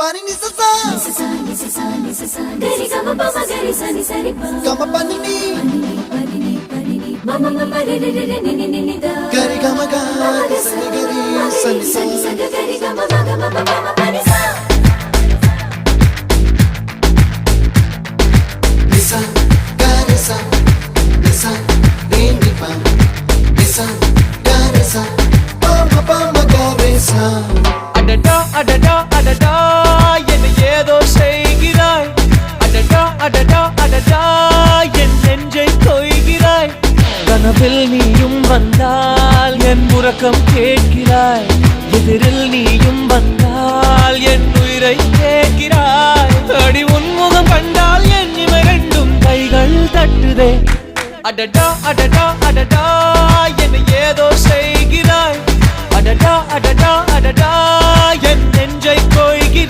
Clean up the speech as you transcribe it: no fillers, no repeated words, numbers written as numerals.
Pani ni sa sa gari ga ma pa ma gari sa ni sa ri pa ga ma pa ni ma ma ma ma re re re ni ni ni da gari ga ma ga sa ni gari sa ni sa gari ga ma ga ma pa ma pa ni sa ni sa gari sa re ni pa ni sa gari sa pa ma gari sa adada adada adada என்ன ஏதோ செய்கிறாய் adada adada adada என் நெஞ்சை கொய்கிறாய் கனவில் நீயும் வந்தால் என் உறக்கம் கேட்கிறாய் எதிரில் நீயும் வந்தால் என் உயிரை கேட்கிறாய் அடி உன்முகம் கண்டால் என் இமை ரெண்டும் கைகள் தட்டுதே adada adada adada என்ன ஏதோ செய்கிறாய் adada adada adada என் நெஞ்சை கொய்கிறாய்